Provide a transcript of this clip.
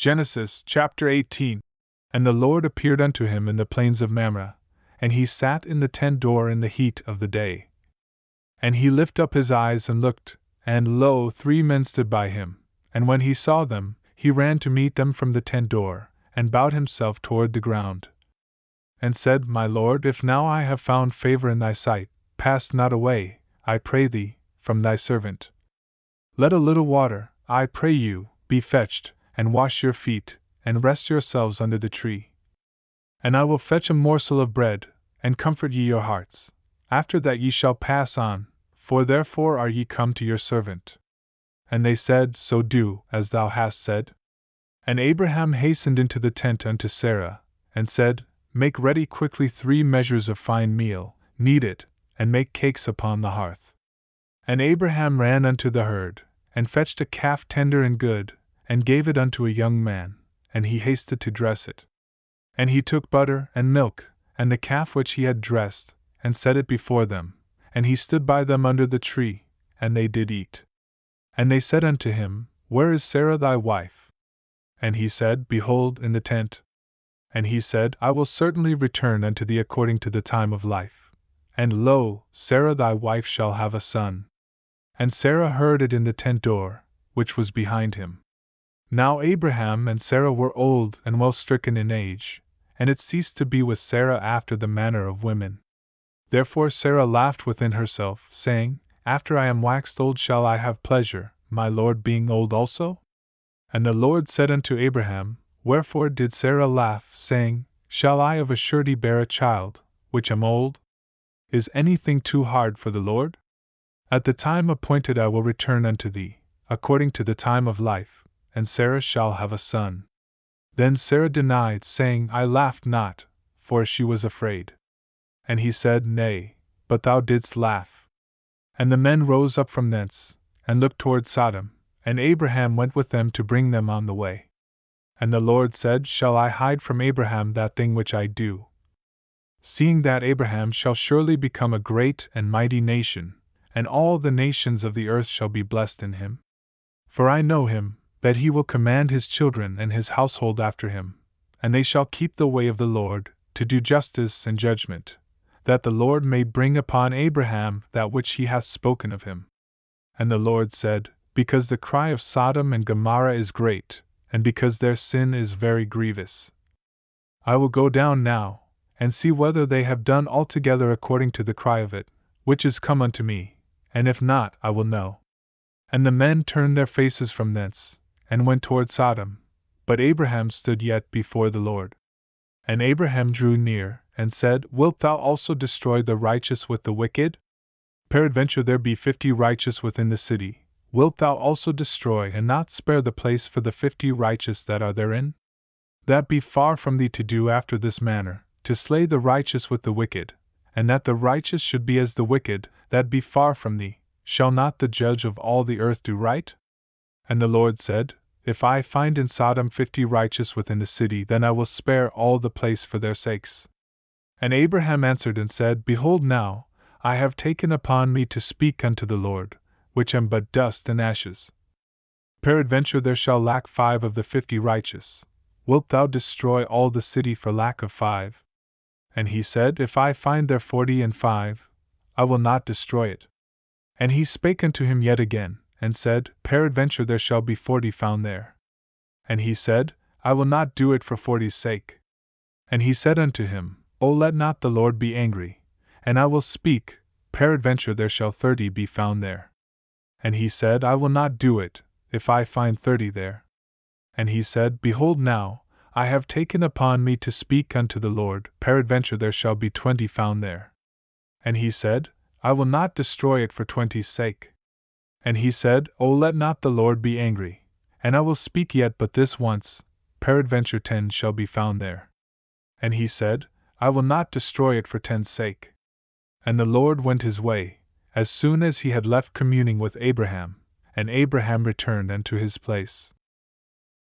Genesis chapter 18. And the Lord appeared unto him in the plains of Mamre, and he sat in the tent door in the heat of the day. And he lifted up his eyes and looked, and lo, 3 men stood by him. And when he saw them, he ran to meet them from the tent door, and bowed himself toward the ground, and said, My Lord, if now I have found favor in thy sight, pass not away, I pray thee, from thy servant. Let a little water, I pray you, be fetched, and wash your feet, and rest yourselves under the tree. And I will fetch a morsel of bread, and comfort ye your hearts. After that ye shall pass on, for therefore are ye come to your servant. And they said, So do, as thou hast said. And Abraham hastened into the tent unto Sarah, and said, Make ready quickly 3 measures of fine meal, knead it, and make cakes upon the hearth. And Abraham ran unto the herd, and fetched a calf tender and good, and gave it unto a young man, and he hasted to dress it. And he took butter and milk, and the calf which he had dressed, and set it before them, and he stood by them under the tree, and they did eat. And they said unto him, Where is Sarah thy wife? And he said, Behold, in the tent. And he said, I will certainly return unto thee according to the time of life. And lo, Sarah thy wife shall have a son. And Sarah heard it in the tent door, which was behind him. Now Abraham and Sarah were old and well stricken in age, and it ceased to be with Sarah after the manner of women. Therefore Sarah laughed within herself, saying, After I am waxed old shall I have pleasure, my Lord being old also? And the Lord said unto Abraham, Wherefore did Sarah laugh, saying, Shall I of a surety bear a child, which am old? Is anything too hard for the Lord? At the time appointed I will return unto thee, according to the time of life, and Sarah shall have a son. Then Sarah denied, saying, I laughed not, for she was afraid. And he said, Nay, but thou didst laugh. And the men rose up from thence, and looked toward Sodom, and Abraham went with them to bring them on the way. And the Lord said, Shall I hide from Abraham that thing which I do? Seeing that Abraham shall surely become a great and mighty nation, and all the nations of the earth shall be blessed in him. For I know him, that he will command his children and his household after him, and they shall keep the way of the Lord, to do justice and judgment, that the Lord may bring upon Abraham that which he hath spoken of him. And the Lord said, Because the cry of Sodom and Gomorrah is great, and because their sin is very grievous, I will go down now, and see whether they have done altogether according to the cry of it, which is come unto me, and if not, I will know. And the men turned their faces from thence, and went toward Sodom, but Abraham stood yet before the Lord. And Abraham drew near, and said, Wilt thou also destroy the righteous with the wicked? Peradventure there be 50 righteous within the city, wilt thou also destroy and not spare the place for the 50 righteous that are therein? That be far from thee to do after this manner, to slay the righteous with the wicked, and that the righteous should be as the wicked, that be far from thee. Shall not the judge of all the earth do right? And the Lord said, If I find in Sodom 50 righteous within the city, then I will spare all the place for their sakes. And Abraham answered and said, Behold now, I have taken upon me to speak unto the Lord, which am but dust and ashes. Peradventure there shall lack 5 of the 50 righteous. Wilt thou destroy all the city for lack of 5? And he said, If I find there 45, I will not destroy it. And he spake unto him yet again, and said, Peradventure there shall be 40 found there. And he said, I will not do it for 40's sake. And he said unto him, O let not the Lord be angry, and I will speak, peradventure there shall 30 be found there. And he said, I will not do it, if I find 30 there. And he said, Behold now, I have taken upon me to speak unto the Lord, peradventure there shall be 20 found there. And he said, I will not destroy it for 20's sake. And he said, O let not the Lord be angry, and I will speak yet but this once, peradventure 10 shall be found there. And he said, I will not destroy it for 10's sake. And the Lord went his way, as soon as he had left communing with Abraham, and Abraham returned unto his place.